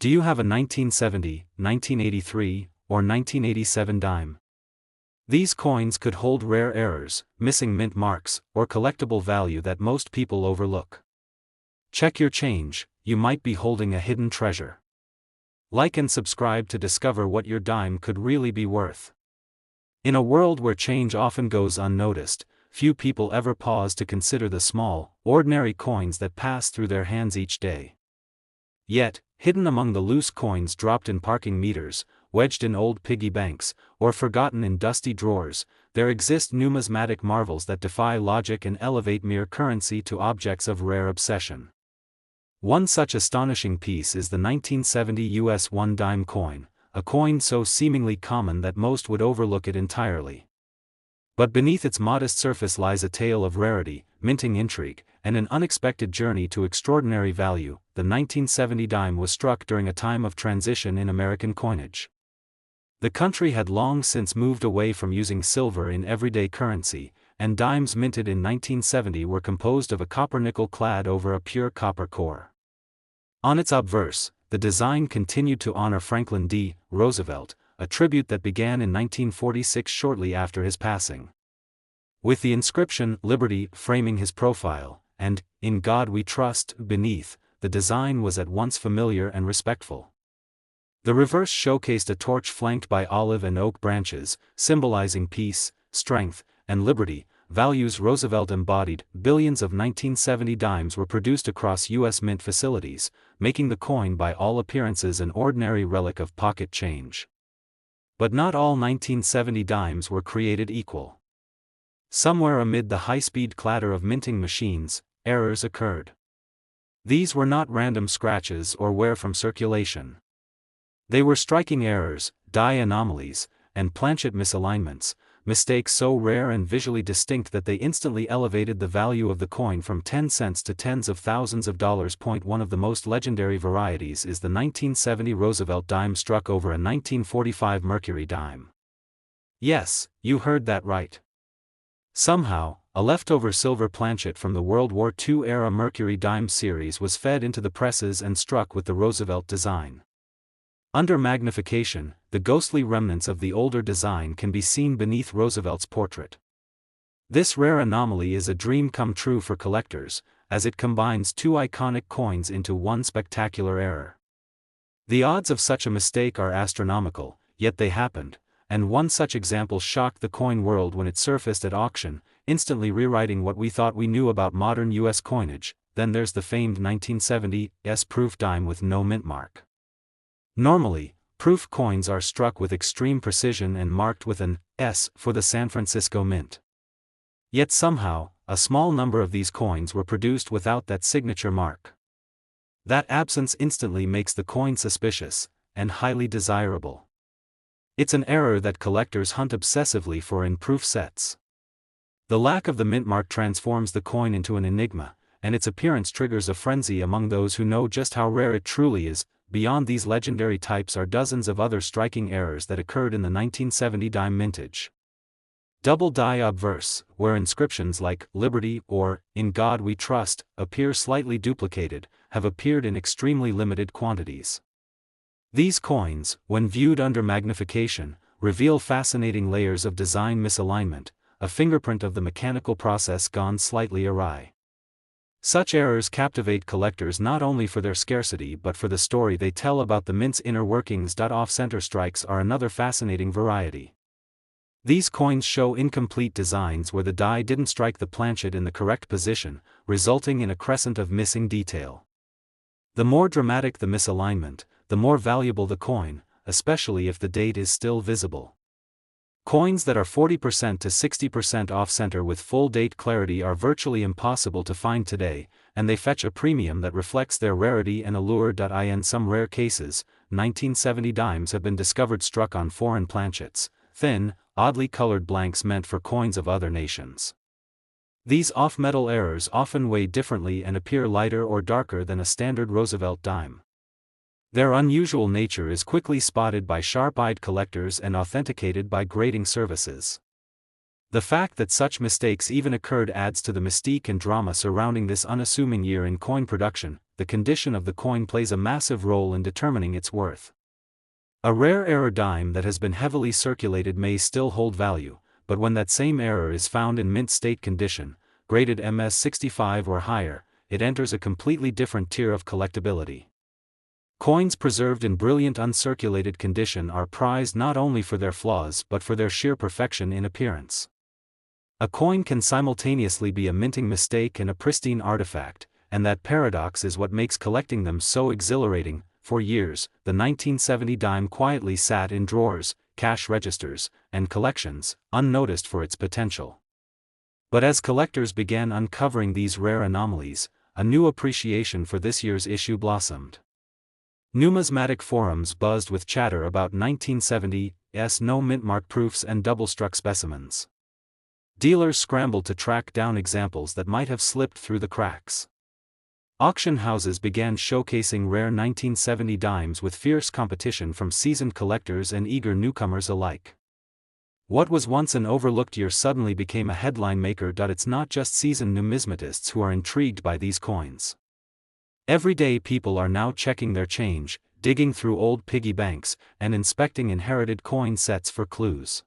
Do you have a 1970, 1983, or 1987 dime? These coins could hold rare errors, missing mint marks, or collectible value that most people overlook. Check your change, you might be holding a hidden treasure. Like and subscribe to discover what your dime could really be worth. In a world where change often goes unnoticed, few people ever pause to consider the small, ordinary coins that pass through their hands each day. Yet, hidden among the loose coins dropped in parking meters, wedged in old piggy banks, or forgotten in dusty drawers, there exist numismatic marvels that defy logic and elevate mere currency to objects of rare obsession. One such astonishing piece is the 1970 US 1 dime coin, a coin so seemingly common that most would overlook it entirely. But beneath its modest surface lies a tale of rarity, minting intrigue, and an unexpected journey to extraordinary value. The 1970 dime was struck during a time of transition in American coinage. The country had long since moved away from using silver in everyday currency, and dimes minted in 1970 were composed of a copper-nickel clad over a pure copper core. On its obverse, the design continued to honor Franklin D. Roosevelt, a tribute that began in 1946 shortly after his passing. With the inscription "Liberty" framing his profile, and "In God We Trust" beneath, the design was at once familiar and respectful. The reverse showcased a torch flanked by olive and oak branches, symbolizing peace, strength, and liberty, values Roosevelt embodied. Billions of 1970 dimes were produced across U.S. mint facilities, making the coin by all appearances an ordinary relic of pocket change. But not all 1970 dimes were created equal. Somewhere amid the high-speed clatter of minting machines, errors occurred. These were not random scratches or wear from circulation. They were striking errors, die anomalies, and planchet misalignments, mistakes so rare and visually distinct that they instantly elevated the value of the coin from 10 cents to tens of thousands of dollars. One of the most legendary varieties is the 1970 Roosevelt dime struck over a 1945 Mercury dime. Yes, you heard that right. Somehow, a leftover silver planchet from the World War II-era Mercury dime series was fed into the presses and struck with the Roosevelt design. Under magnification, the ghostly remnants of the older design can be seen beneath Roosevelt's portrait. This rare anomaly is a dream come true for collectors, as it combines two iconic coins into one spectacular error. The odds of such a mistake are astronomical, yet they happened, and one such example shocked the coin world when it surfaced at auction, instantly rewriting what we thought we knew about modern U.S. coinage. Then there's the famed 1970 No-S proof dime with no mint mark. Normally, proof coins are struck with extreme precision and marked with an S for the San Francisco Mint. Yet somehow, a small number of these coins were produced without that signature mark. That absence instantly makes the coin suspicious, and highly desirable. It's an error that collectors hunt obsessively for in proof sets. The lack of the mint mark transforms the coin into an enigma, and its appearance triggers a frenzy among those who know just how rare it truly is. Beyond these legendary types are dozens of other striking errors that occurred in the 1970 dime mintage. Double die obverse, where inscriptions like "Liberty" or "In God We Trust" appear slightly duplicated, have appeared in extremely limited quantities. These coins, when viewed under magnification, reveal fascinating layers of design misalignment, a fingerprint of the mechanical process gone slightly awry. Such errors captivate collectors not only for their scarcity but for the story they tell about the mint's inner workings. Off-center strikes are another fascinating variety. These coins show incomplete designs where the die didn't strike the planchet in the correct position, resulting in a crescent of missing detail. The more dramatic the misalignment, the more valuable the coin, especially if the date is still visible. Coins that are 40% to 60% off-center with full date clarity are virtually impossible to find today, and they fetch a premium that reflects their rarity and allure. In some rare cases, 1970 dimes have been discovered struck on foreign planchets, thin, oddly colored blanks meant for coins of other nations. These off-metal errors often weigh differently and appear lighter or darker than a standard Roosevelt dime. Their unusual nature is quickly spotted by sharp-eyed collectors and authenticated by grading services. The fact that such mistakes even occurred adds to the mystique and drama surrounding this unassuming year in coin production. the condition of the coin plays a massive role in determining its worth. A rare error dime that has been heavily circulated may still hold value, but when that same error is found in mint state condition, graded MS65 or higher, it enters a completely different tier of collectability. Coins preserved in brilliant uncirculated condition are prized not only for their flaws but for their sheer perfection in appearance. A coin can simultaneously be a minting mistake and a pristine artifact, and that paradox is what makes collecting them so exhilarating. For years, the 1970 dime quietly sat in drawers, cash registers, and collections, unnoticed for its potential. But as collectors began uncovering these rare anomalies, a new appreciation for this year's issue blossomed. Numismatic forums buzzed with chatter about 1970's no-mintmark proofs and double-struck specimens. Dealers scrambled to track down examples that might have slipped through the cracks. Auction houses began showcasing rare 1970 dimes with fierce competition from seasoned collectors and eager newcomers alike. What was once an overlooked year suddenly became a headline maker. It's not just seasoned numismatists who are intrigued by these coins. Everyday people are now checking their change, digging through old piggy banks, and inspecting inherited coin sets for clues.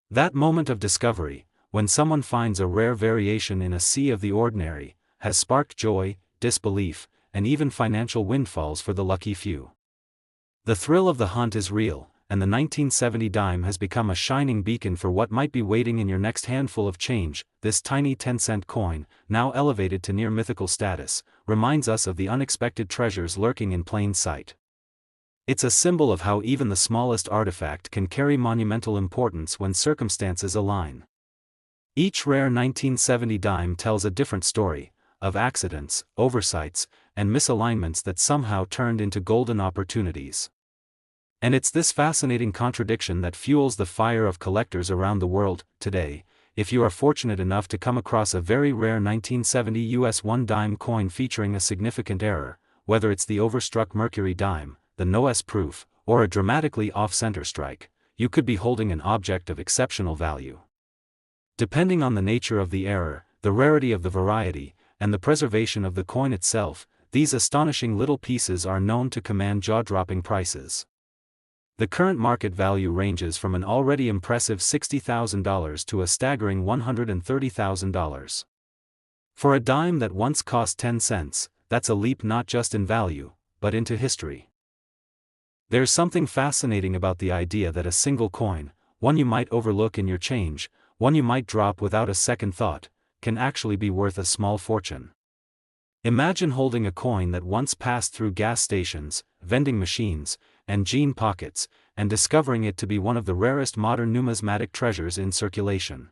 That moment of discovery, when someone finds a rare variation in a sea of the ordinary, has sparked joy, disbelief, and even financial windfalls for the lucky few. The thrill of the hunt is real, and the 1970 dime has become a shining beacon for what might be waiting in your next handful of change. This tiny 10-cent coin, now elevated to near mythical status, reminds us of the unexpected treasures lurking in plain sight. It's a symbol of how even the smallest artifact can carry monumental importance when circumstances align. Each rare 1970 dime tells a different story, of accidents, oversights, and misalignments that somehow turned into golden opportunities. And it's this fascinating contradiction that fuels the fire of collectors around the world. Today, if you are fortunate enough to come across a very rare 1970 US 1 dime coin featuring a significant error, whether it's the overstruck Mercury dime, the No-S proof, or a dramatically off-center strike, you could be holding an object of exceptional value. Depending on the nature of the error, the rarity of the variety, and the preservation of the coin itself, these astonishing little pieces are known to command jaw-dropping prices. The current market value ranges from an already impressive $60,000 to a staggering $130,000. For a dime that once cost 10 cents, that's a leap not just in value, but into history. There's something fascinating about the idea that a single coin, one you might overlook in your change, one you might drop without a second thought, can actually be worth a small fortune. Imagine holding a coin that once passed through gas stations, vending machines, and jean pockets, and discovering it to be one of the rarest modern numismatic treasures in circulation.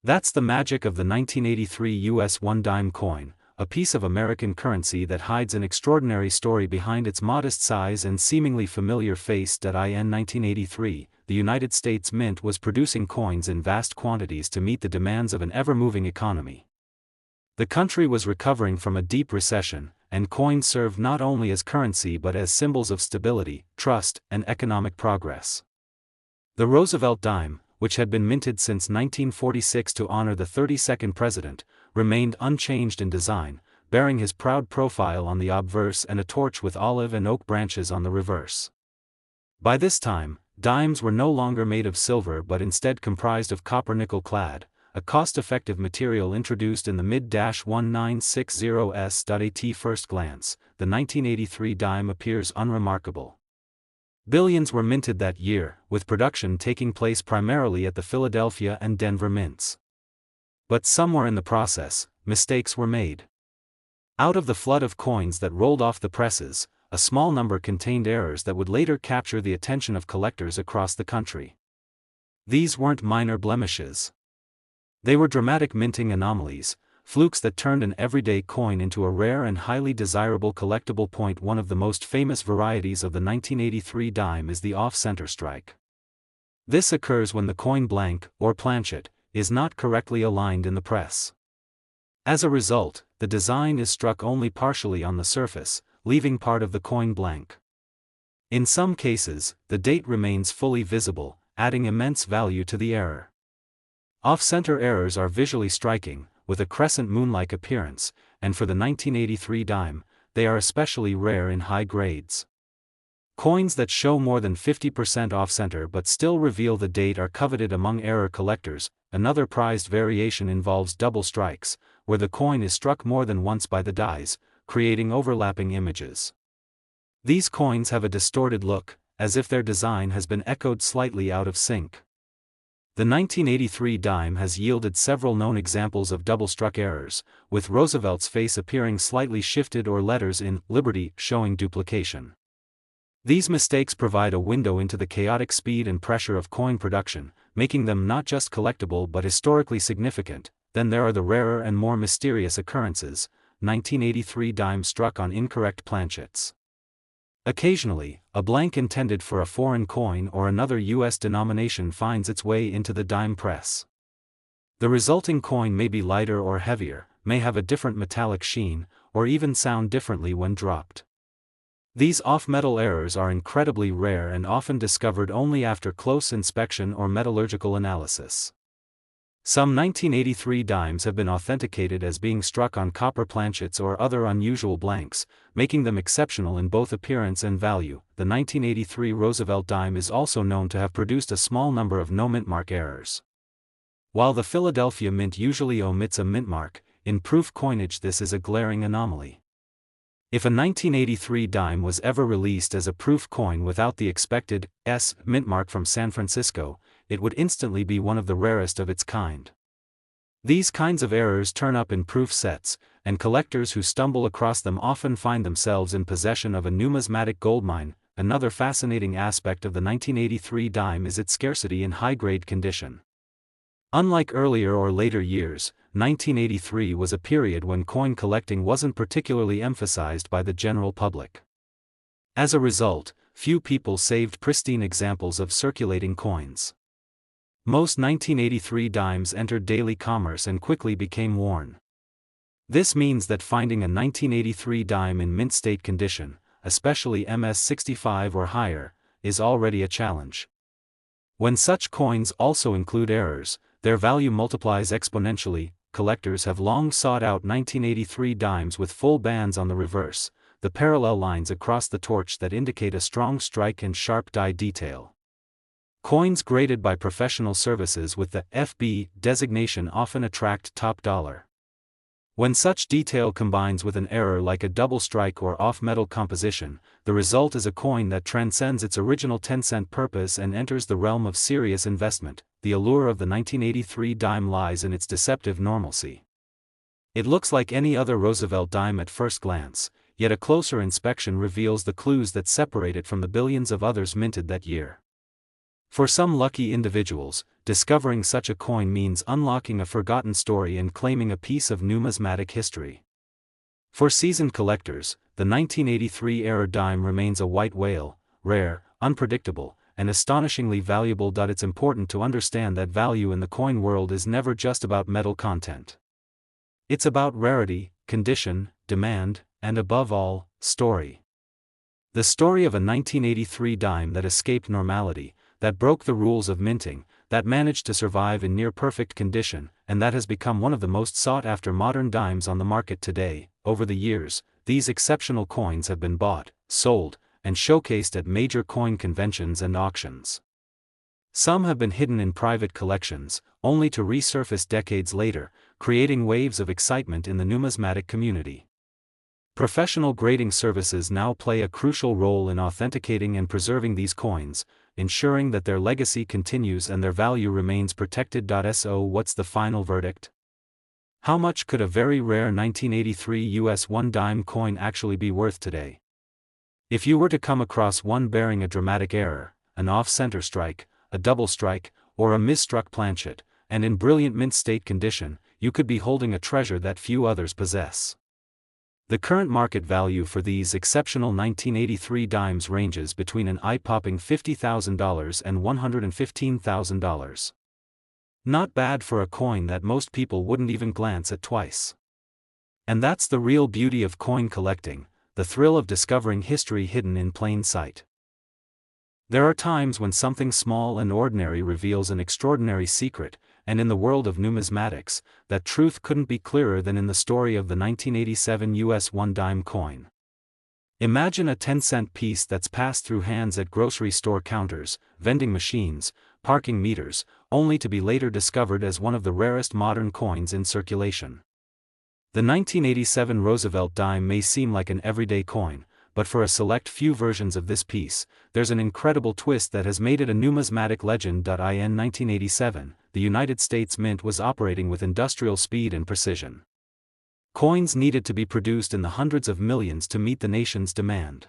That's the magic of the 1983 US 1 dime coin, a piece of American currency that hides an extraordinary story behind its modest size and seemingly familiar face. In 1983, the United States Mint was producing coins in vast quantities to meet the demands of an ever-moving economy. The country was recovering from a deep recession, and coins served not only as currency but as symbols of stability, trust, and economic progress. The Roosevelt dime, which had been minted since 1946 to honor the 32nd president, remained unchanged in design, bearing his proud profile on the obverse and a torch with olive and oak branches on the reverse. By this time, dimes were no longer made of silver but instead comprised of copper-nickel clad, a cost-effective material introduced in the mid-1960s. At first glance, the 1983 dime appears unremarkable. Billions were minted that year, with production taking place primarily at the Philadelphia and Denver mints. But somewhere in the process, mistakes were made. Out of the flood of coins that rolled off the presses, a small number contained errors that would later capture the attention of collectors across the country. These weren't minor blemishes. They were dramatic minting anomalies, flukes that turned an everyday coin into a rare and highly desirable collectible. One of the most famous varieties of the 1983 dime is the off-center strike. This occurs when the coin blank, or planchet, is not correctly aligned in the press. As a result, the design is struck only partially on the surface, leaving part of the coin blank. In some cases, the date remains fully visible, adding immense value to the error. Off-center errors are visually striking, with a crescent moon-like appearance, and for the 1983 dime, they are especially rare in high grades. Coins that show more than 50% off-center but still reveal the date are coveted among error collectors. Another prized variation involves double strikes, where the coin is struck more than once by the dies, creating overlapping images. These coins have a distorted look, as if their design has been echoed slightly out of sync. The 1983 dime has yielded several known examples of double-struck errors, with Roosevelt's face appearing slightly shifted or letters in Liberty showing duplication. These mistakes provide a window into the chaotic speed and pressure of coin production, making them not just collectible but historically significant. Then there are the rarer and more mysterious occurrences, 1983 dime struck on incorrect planchets. Occasionally, a blank intended for a foreign coin or another U.S. denomination finds its way into the dime press. The resulting coin may be lighter or heavier, may have a different metallic sheen, or even sound differently when dropped. These off-metal errors are incredibly rare and often discovered only after close inspection or metallurgical analysis. Some 1983 dimes have been authenticated as being struck on copper planchets or other unusual blanks, making them exceptional in both appearance and value. The 1983 Roosevelt dime is also known to have produced a small number of no mintmark errors. While the Philadelphia Mint usually omits a mintmark, in proof coinage this is a glaring anomaly. If a 1983 dime was ever released as a proof coin without the expected S mintmark from San Francisco, it would instantly be one of the rarest of its kind. These kinds of errors turn up in proof sets, and collectors who stumble across them often find themselves in possession of a numismatic goldmine. Another fascinating aspect of the 1983 dime is its scarcity in high-grade condition. Unlike earlier or later years, 1983 was a period when coin collecting wasn't particularly emphasized by the general public. As a result, few people saved pristine examples of circulating coins. Most 1983 dimes entered daily commerce and quickly became worn. This means that finding a 1983 dime in mint state condition, especially MS65 or higher, is already a challenge. When such coins also include errors, their value multiplies exponentially. Collectors have long sought out 1983 dimes with full bands on the reverse, the parallel lines across the torch that indicate a strong strike and sharp die detail. Coins graded by professional services with the FB designation often attract top dollar. When such detail combines with an error like a double strike or off-metal composition, the result is a coin that transcends its original 10-cent purpose and enters the realm of serious investment. The allure of the 1983 dime lies in its deceptive normalcy. It looks like any other Roosevelt dime at first glance, yet a closer inspection reveals the clues that separate it from the billions of others minted that year. For some lucky individuals, discovering such a coin means unlocking a forgotten story and claiming a piece of numismatic history. For seasoned collectors, the 1983 era dime remains a white whale, rare, unpredictable, and astonishingly valuable. It's important to understand that value in the coin world is never just about metal content. It's about rarity, condition, demand, and above all, story. The story of a 1983 dime that escaped normality, that broke the rules of minting, that managed to survive in near-perfect condition, and that has become one of the most sought-after modern dimes on the market today. Over the years, these exceptional coins have been bought, sold, and showcased at major coin conventions and auctions. Some have been hidden in private collections, only to resurface decades later, creating waves of excitement in the numismatic community. Professional grading services now play a crucial role in authenticating and preserving these coins, ensuring that their legacy continues and their value remains protected. So what's the final verdict? How much could a very rare 1983 US 1 dime coin actually be worth today? If you were to come across one bearing a dramatic error, an off-center strike, a double strike, or a misstruck planchet, and in brilliant mint state condition, you could be holding a treasure that few others possess. The current market value for these exceptional 1983 dimes ranges between an eye-popping $50,000 and $115,000. Not bad for a coin that most people wouldn't even glance at twice. And that's the real beauty of coin collecting, the thrill of discovering history hidden in plain sight. There are times when something small and ordinary reveals an extraordinary secret, and in the world of numismatics, that truth couldn't be clearer than in the story of the 1987 US 1 dime coin. Imagine a 10-cent piece that's passed through hands at grocery store counters, vending machines, parking meters, only to be later discovered as one of the rarest modern coins in circulation. The 1987 Roosevelt dime may seem like an everyday coin, but for a select few versions of this piece, there's an incredible twist that has made it a numismatic legend. In 1987, the United States Mint was operating with industrial speed and precision. Coins needed to be produced in the hundreds of millions to meet the nation's demand.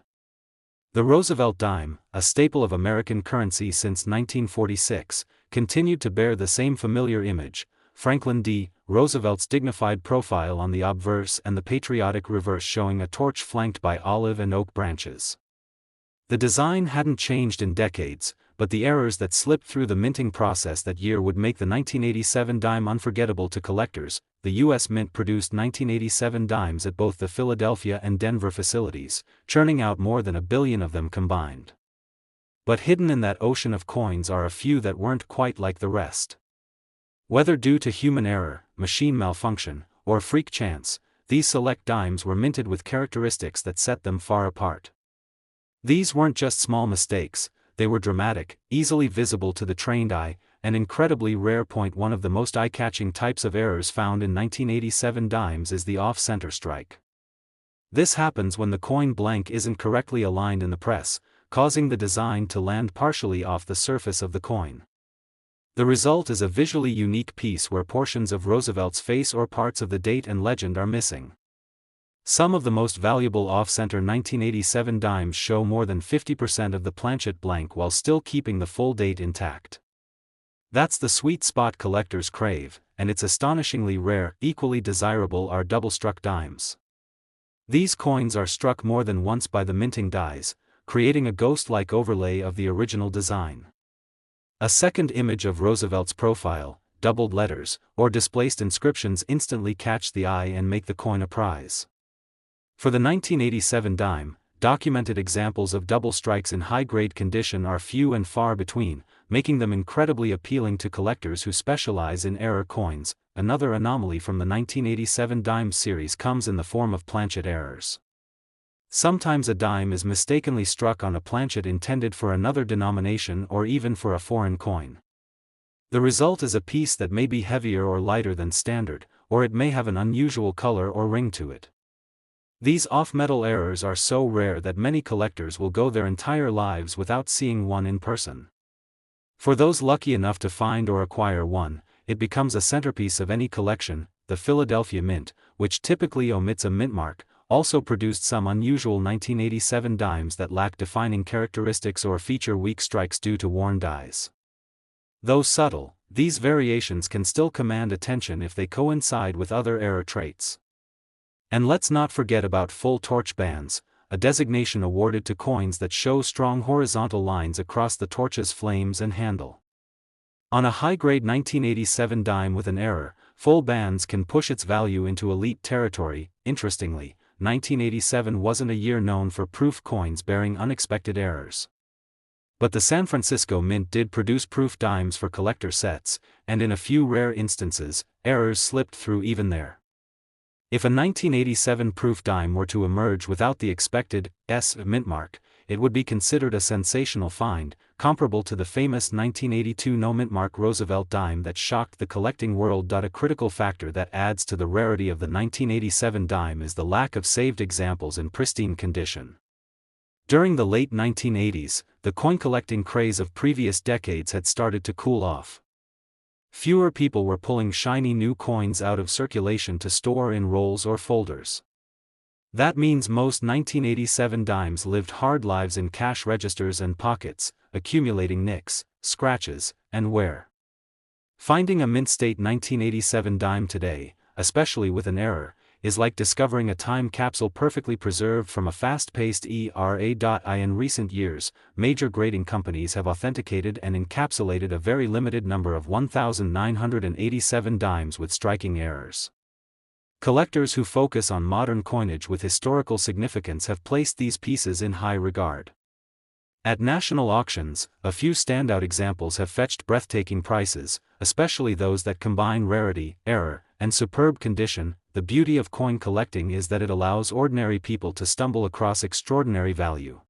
The Roosevelt dime, a staple of American currency since 1946, continued to bear the same familiar image: Franklin D. Roosevelt's dignified profile on the obverse and the patriotic reverse showing a torch flanked by olive and oak branches. The design hadn't changed in decades, but the errors that slipped through the minting process that year would make the 1987 dime unforgettable to collectors. The U.S. Mint produced 1987 dimes at both the Philadelphia and Denver facilities, churning out more than 1 billion of them combined. But hidden in that ocean of coins are a few that weren't quite like the rest. Whether due to human error, machine malfunction, or freak chance, these select dimes were minted with characteristics that set them far apart. These weren't just small mistakes, they were dramatic, easily visible to the trained eye, and incredibly rare. One of the most eye-catching types of errors found in 1987 dimes is the off-center strike. This happens when the coin blank isn't correctly aligned in the press, causing the design to land partially off the surface of the coin. The result is a visually unique piece where portions of Roosevelt's face or parts of the date and legend are missing. Some of the most valuable off-center 1987 dimes show more than 50% of the planchet blank while still keeping the full date intact. That's the sweet spot collectors crave, and it's astonishingly rare. Equally desirable are double-struck dimes. These coins are struck more than once by the minting dies, creating a ghost-like overlay of the original design. A second image of Roosevelt's profile, doubled letters, or displaced inscriptions instantly catch the eye and make the coin a prize. For the 1987 dime, documented examples of double strikes in high-grade condition are few and far between, making them incredibly appealing to collectors who specialize in error coins. Another anomaly from the 1987 dime series comes in the form of planchet errors. Sometimes a dime is mistakenly struck on a planchet intended for another denomination or even for a foreign coin. The result is a piece that may be heavier or lighter than standard, or it may have an unusual color or ring to it. These off-metal errors are so rare that many collectors will go their entire lives without seeing one in person. For those lucky enough to find or acquire one, it becomes a centerpiece of any collection. The Philadelphia Mint, which typically omits a mint mark, also produced some unusual 1987 dimes that lack defining characteristics or feature weak strikes due to worn dies. Though subtle, these variations can still command attention if they coincide with other error traits. And let's not forget about full torch bands, a designation awarded to coins that show strong horizontal lines across the torch's flames and handle. On a high-grade 1987 dime with an error, full bands can push its value into elite territory. Interestingly, 1987 wasn't a year known for proof coins bearing unexpected errors. But the San Francisco Mint did produce proof dimes for collector sets, and in a few rare instances, errors slipped through even there. If a 1987 proof dime were to emerge without the expected S mint mark, it would be considered a sensational find, comparable to the famous 1982 no mint mark Roosevelt dime that shocked the collecting world. A critical factor that adds to the rarity of the 1987 dime is the lack of saved examples in pristine condition. During the late 1980s, the coin collecting craze of previous decades had started to cool off. Fewer people were pulling shiny new coins out of circulation to store in rolls or folders. That means most 1987 dimes lived hard lives in cash registers and pockets, accumulating nicks, scratches, and wear. Finding a mint-state 1987 dime today, especially with an error, is like discovering a time capsule perfectly preserved from a fast-paced era. In recent years, major grading companies have authenticated and encapsulated a very limited number of 1,987 dimes with striking errors. Collectors who focus on modern coinage with historical significance have placed these pieces in high regard. At national auctions, a few standout examples have fetched breathtaking prices, especially those that combine rarity, error, and superb condition. the beauty of coin collecting is that it allows ordinary people to stumble across extraordinary value.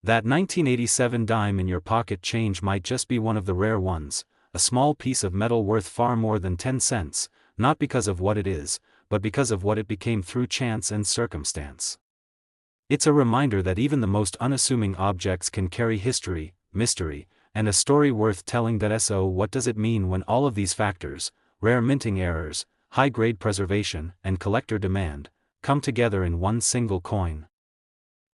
That 1987 dime in your pocket change might just be one of the rare ones, a small piece of metal worth far more than 10 cents, not because of what it is, but because of what it became through chance and circumstance. It's a reminder that even the most unassuming objects can carry history, mystery, and a story worth telling. So what does it mean when all of these factors, rare minting errors, high-grade preservation, and collector demand, come together in one single coin?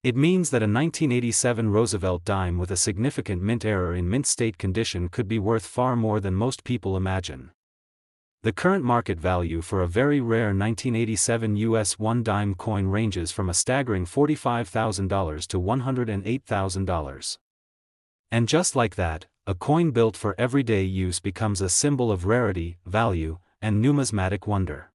It means that a 1987 Roosevelt dime with a significant mint error in mint state condition could be worth far more than most people imagine. The current market value for a very rare 1987 US 1 dime coin ranges from a staggering $45,000 to $108,000. And just like that, a coin built for everyday use becomes a symbol of rarity, value, and numismatic wonder.